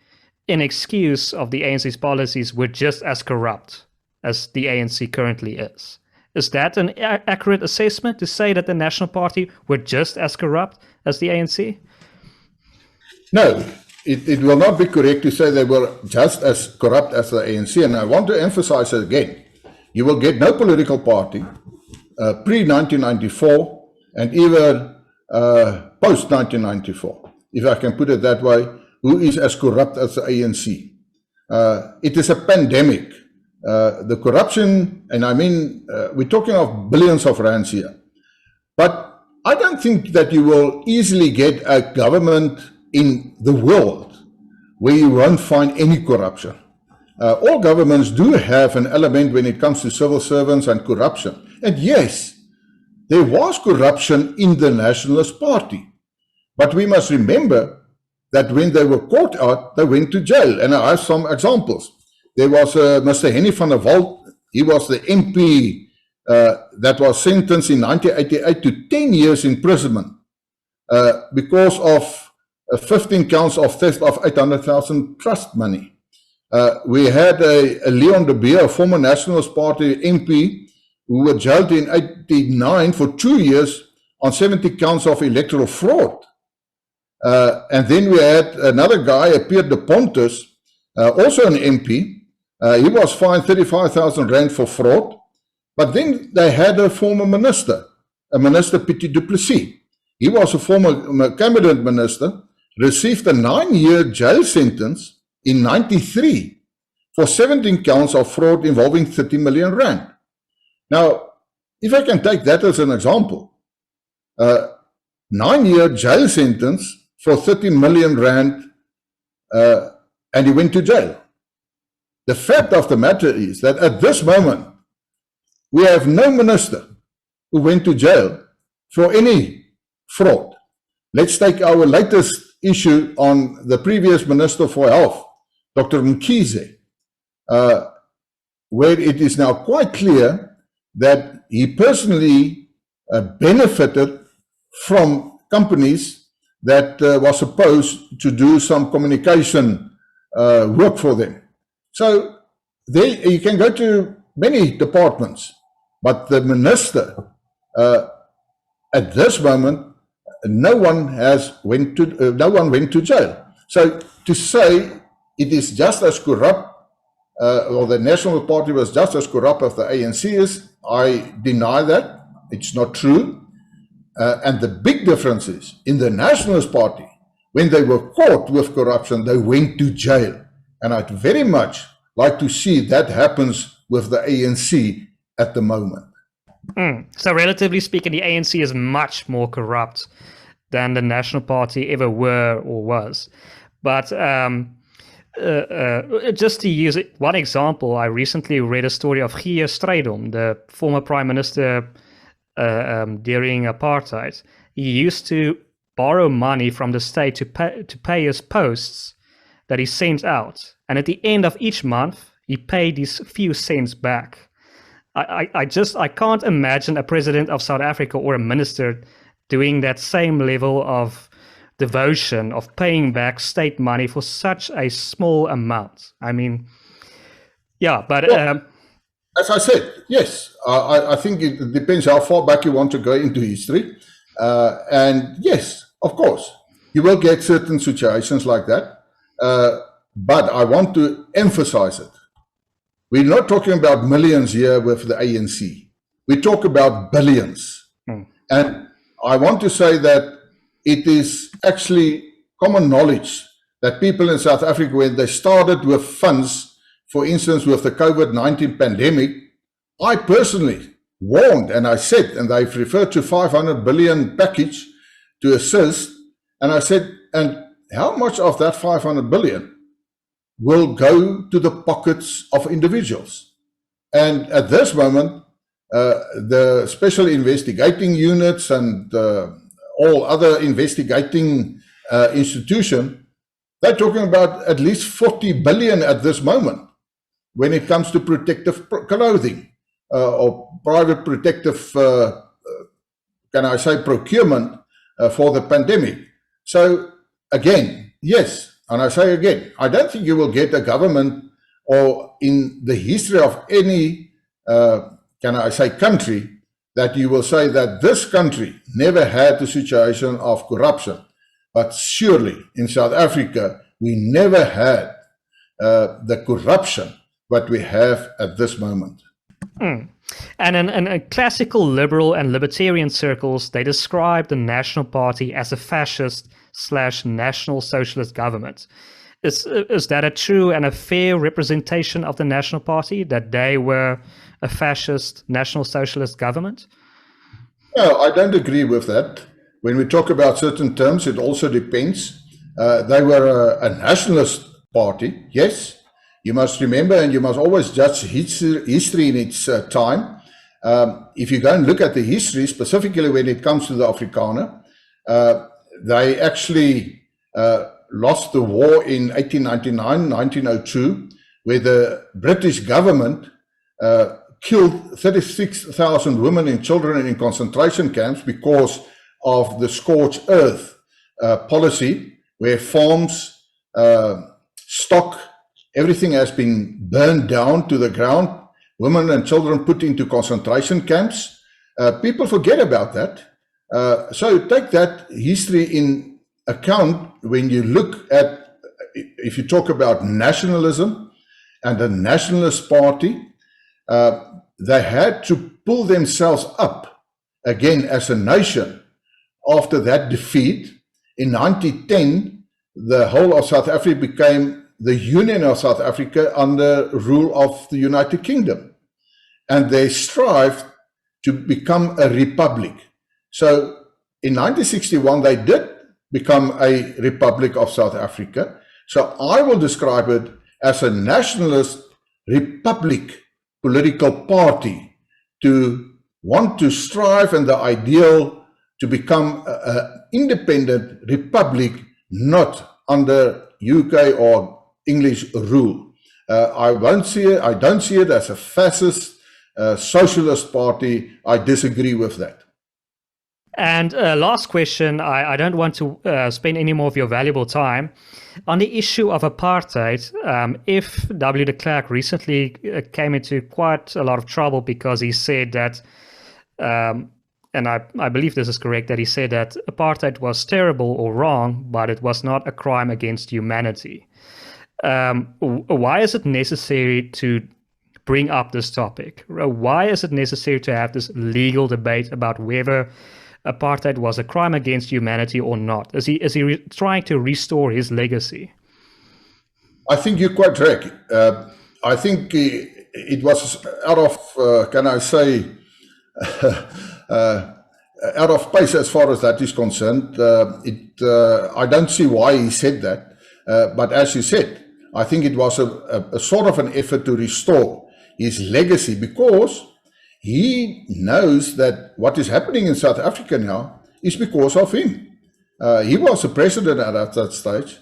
in excuse of the ANC's policies, were just as corrupt as the ANC currently is. Is that an accurate assessment to say that the National Party were just as corrupt as the ANC? No, it will not be correct to say they were just as corrupt as the ANC. And I want to emphasize it again. You will get no political party pre-1994 and even post-1994, if I can put it that way, who is as corrupt as the ANC. It is a pandemic. The corruption, and I mean, we're talking of billions of rands here. But I don't think that you will easily get a government in the world where you won't find any corruption. All governments do have an element when it comes to civil servants and corruption. And yes, there was corruption in the Nationalist Party. But we must remember that when they were caught out, they went to jail. And I have some examples. There was Mr. Henny van der Walt. He was the MP that was sentenced in 1988 to 10 years imprisonment because of 15 counts of theft of 800,000 trust money. We had a Leon de Beer, a former Nationalist Party MP, who were jailed in 1989 for 2 years on 70 counts of electoral fraud. And then we had another guy, Pieter de Pontus, also an MP. He was fined 35,000 rand for fraud. But then they had a former minister, a Minister Pieter du Plessis. He was a former cabinet minister, received a 9-year jail sentence in 1993 for 17 counts of fraud involving 30 million rand. Now, if I can take that as an example, 9-year jail sentence for 30 million rand and he went to jail. The fact of the matter is that at this moment, we have no minister who went to jail for any fraud. Let's take our latest issue on the previous Minister for Health, Dr. Mkhize, where it is now quite clear that he personally benefited from companies that were supposed to do some communication work for them. So there you can go to many departments, but the minister, at this moment, no one went to jail. So to say it is just as corrupt, or the National Party was just as corrupt as the ANC is, I deny that. It's not true. And the big difference is, in the Nationalist Party, when they were caught with corruption, they went to jail. And I'd very much like to see that happens with the ANC at the moment. So relatively speaking, the ANC is much more corrupt than the National Party ever were or was. But just to use one example, I recently read a story of Guy Strydom, the former Prime Minister during Apartheid. He used to borrow money from the state to pay his posts that he sent out. And at the end of each month, he paid these few cents back. I can't imagine a president of South Africa or a minister doing that same level of devotion of paying back state money for such a small amount. I mean, yeah, but well, as I said, yes, I think it depends how far back you want to go into history. And yes, of course, you will get certain situations like that. But I want to emphasize it. We're not talking about millions here with the ANC. We talk about billions. And I want to say that it is actually common knowledge that people in South Africa, when they started with funds, for instance, with the COVID-19 pandemic, I personally warned and I said, and they've referred to 500 billion package to assist, and I said, and how much of that 500 billion will go to the pockets of individuals? And at this moment, the special investigating units and all other investigating institutions, they're talking about at least 40 billion at this moment when it comes to protective clothing or private protective, can I say, procurement for the pandemic. So again, yes, and I say again, I don't think you will get a government or in the history of any, can I say, country, that you will say that this country never had a situation of corruption. But surely in South Africa, we never had the corruption that we have at this moment. And in classical liberal and libertarian circles, they describe the National Party as a fascist/national socialist government. Is that a true and a fair representation of the National Party, that they were a fascist national socialist government? No, I don't agree with that. When we talk about certain terms, it also depends. They were a nationalist party, yes. You must remember, and you must always judge history in its time. If you go and look at the history, specifically when it comes to the Afrikaner, they actually lost the war in 1899, 1902, where the British government killed 36,000 women and children in concentration camps because of the scorched earth policy, where farms, stock, everything has been burned down to the ground, women and children put into concentration camps. People forget about that. So take that history in account when you look at, if you talk about nationalism and the Nationalist Party, they had to pull themselves up again as a nation after that defeat. In 1910, the whole of South Africa became the Union of South Africa under rule of the United Kingdom. And they strived to become a republic. So in 1961, they did become a Republic of South Africa, So I will describe it as a nationalist republic political party to want to strive and the ideal to become an independent republic, not under UK or English rule. I don't see it as a fascist socialist party. I disagree with that. And last question, I don't want to spend any more of your valuable time. On the issue of apartheid, if W. de Klerk recently came into quite a lot of trouble because he said that, and I believe this is correct, that he said that apartheid was terrible or wrong, but it was not a crime against humanity. Why is it necessary to bring up this topic? Why is it necessary to have this legal debate about whether apartheid was a crime against humanity or not? Is he trying to restore his legacy? I think you're quite right. I think it was out of, can I say, out of place as far as that is concerned. I don't see why he said that. But as you said, I think it was a sort of an effort to restore his legacy, because he knows that what is happening in South Africa now is because of him. He was the president at that stage.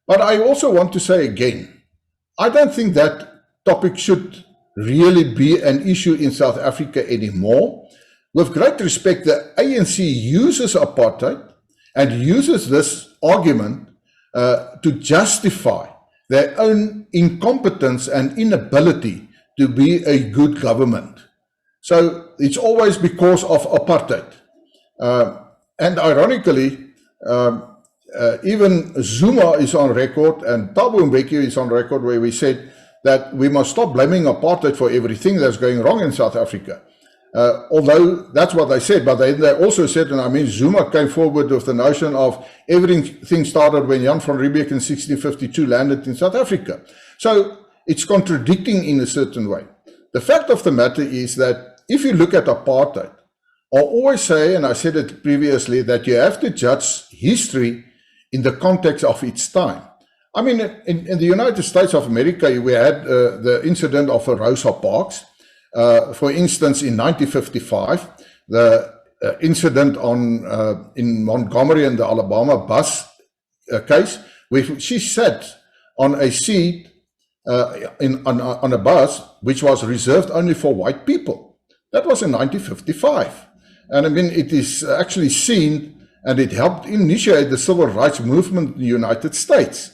But I also want to say again, I don't think that topic should really be an issue in South Africa anymore. With great respect, the ANC uses apartheid and uses this argument to justify their own incompetence and inability to be a good government. So it's always because of apartheid. And ironically, even Zuma is on record and Thabo Mbeki is on record where we said that we must stop blaming apartheid for everything that's going wrong in South Africa. Although that's what they said, but they also said, and I mean, Zuma came forward with the notion of everything started when Jan van Riebeeck in 1652 landed in South Africa. So it's contradicting in a certain way. The fact of the matter is that if you look at apartheid, I always say, and I said it previously, that you have to judge history in the context of its time. I mean, in the United States of America, we had the incident of Rosa Parks. For instance, in 1955, the incident in Montgomery and the Alabama bus case, where she sat on a seat on a bus which was reserved only for white people. That was in 1955. And I mean, it is actually seen, and it helped initiate the civil rights movement in the United States.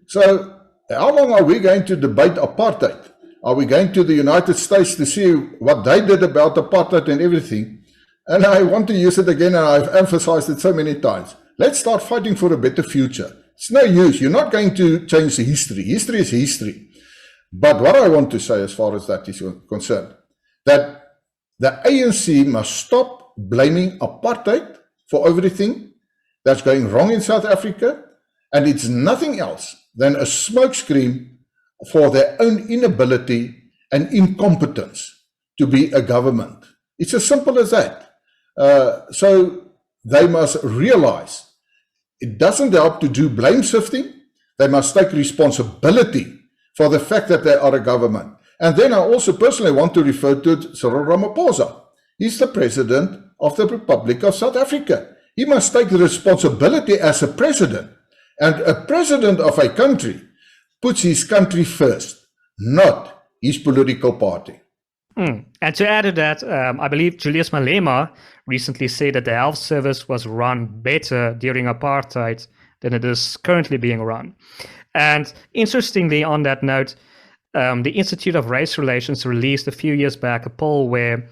So how long are we going to debate apartheid? Are we going to the United States to see what they did about apartheid and everything? And I want to use it again, and I've emphasized it so many times. Let's start fighting for a better future. It's no use. You're not going to change the history. History is history. But what I want to say as far as that is concerned, that the ANC must stop blaming apartheid for everything that's going wrong in South Africa, and it's nothing else than a smokescreen for their own inability and incompetence to be a government. It's as simple as that. So they must realize it doesn't help to do blame shifting. They must take responsibility for the fact that they are a government. And then I also personally want to refer to Cyril Ramaphosa. He's the president of the Republic of South Africa. He must take the responsibility as a president. And a president of a country puts his country first, not his political party. And to add to that, I believe Julius Malema recently said that the health service was run better during apartheid than it is currently being run. And interestingly, on that note, the Institute of Race Relations released a few years back a poll where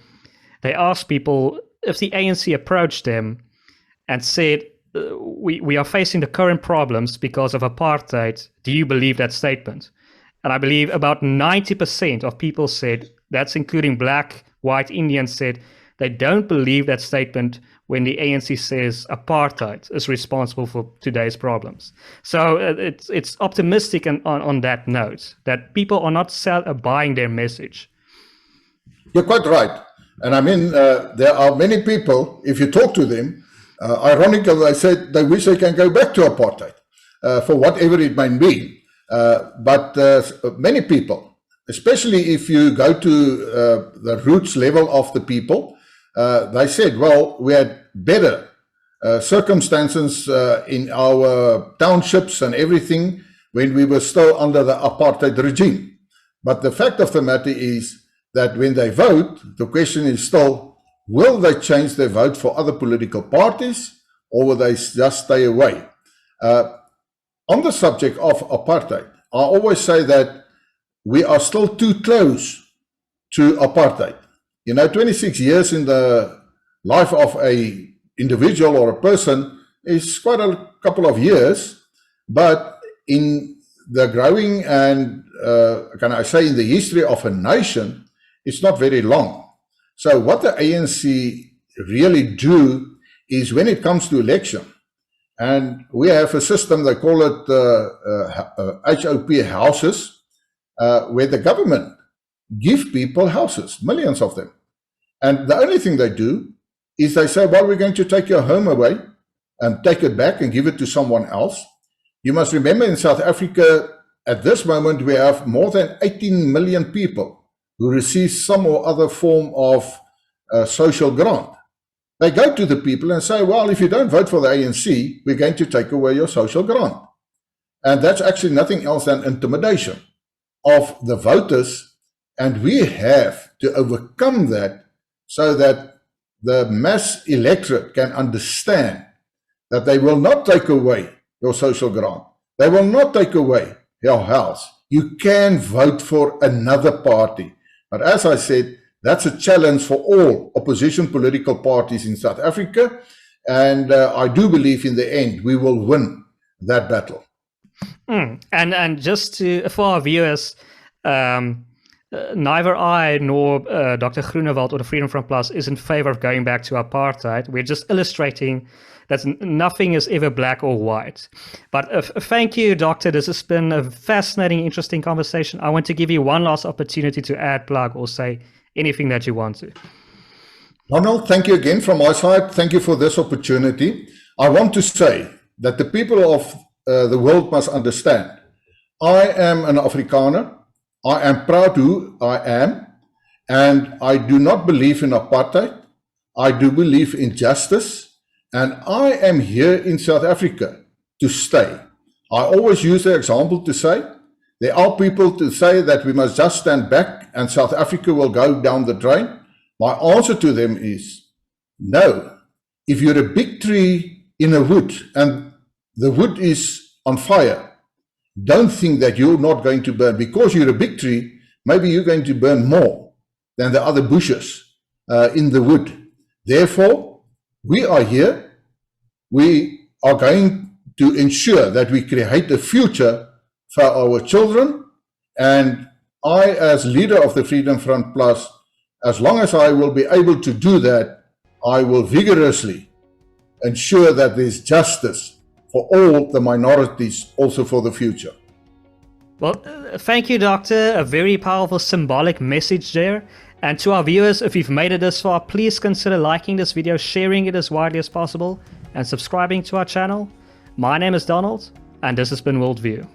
they asked people if the ANC approached them and said, we are facing the current problems because of apartheid. Do you believe that statement? And I believe about 90% of people said, that's including black, white, Indians, said they don't believe that statement when the ANC says apartheid is responsible for today's problems. So it's optimistic on that note, that people are not buying their message. You're quite right. And I mean, there are many people, if you talk to them, ironically, they said they wish they can go back to apartheid. for whatever it might be. But many people, especially if you go to the roots level of the people, they said, well, we had better circumstances in our townships and everything when we were still under the apartheid regime. But the fact of the matter is that when they vote, the question is still, will they change their vote for other political parties, or will they just stay away? On the subject of apartheid, I always say that we are still too close to apartheid. 26 years in the life of a individual or a person is quite a couple of years, but in the growing and, can I say, in the history of a nation, it's not very long. So what the ANC really do is when it comes to election, and we have a system, they call it HOP houses, where the government give people houses, millions of them. And the only thing they do is they say, well, we're going to take your home away and take it back and give it to someone else. You must remember in South Africa, at this moment, we have more than 18 million people who receive some or other form of social grant. They go to the people and say, well, if you don't vote for the ANC, we're going to take away your social grant. And that's actually nothing else than intimidation of the voters. And we have to overcome that so that the mass electorate can understand that they will not take away your social grant. They will not take away your house. You can vote for another party. But as I said, that's a challenge for all opposition political parties in South Africa. And I do believe in the end, we will win that battle. And just for our viewers, neither I nor Dr. Groenewald or the Freedom Front Plus is in favor of going back to apartheid. We're just illustrating that nothing is ever black or white. But thank you, Doctor. This has been a fascinating, interesting conversation. I want to give you one last opportunity to add, plug, or say anything that you want to. Donald, thank you again from my side. Thank you for this opportunity. I want to say that the people of the world must understand. I am an Afrikaner. I am proud who I am, and I do not believe in apartheid. I do believe in justice, and I am here in South Africa to stay. I always use the example to say, there are people to say that we must just stand back and South Africa will go down the drain. My answer to them is, no. If you're a big tree in a wood and the wood is on fire, don't think that you're not going to burn. Because you're a big tree, maybe you're going to burn more than the other bushes in the wood. Therefore, we are here. We are going to ensure that we create a future for our children. And I, as leader of the Freedom Front Plus, as long as I will be able to do that, I will vigorously ensure that there's justice for all the minorities also for the future. Well, thank you, Doctor. A very powerful symbolic message there. And to our viewers, if you've made it this far, please consider liking this video, sharing it as widely as possible, and subscribing to our channel. My name is Donald, and this has been WorldView.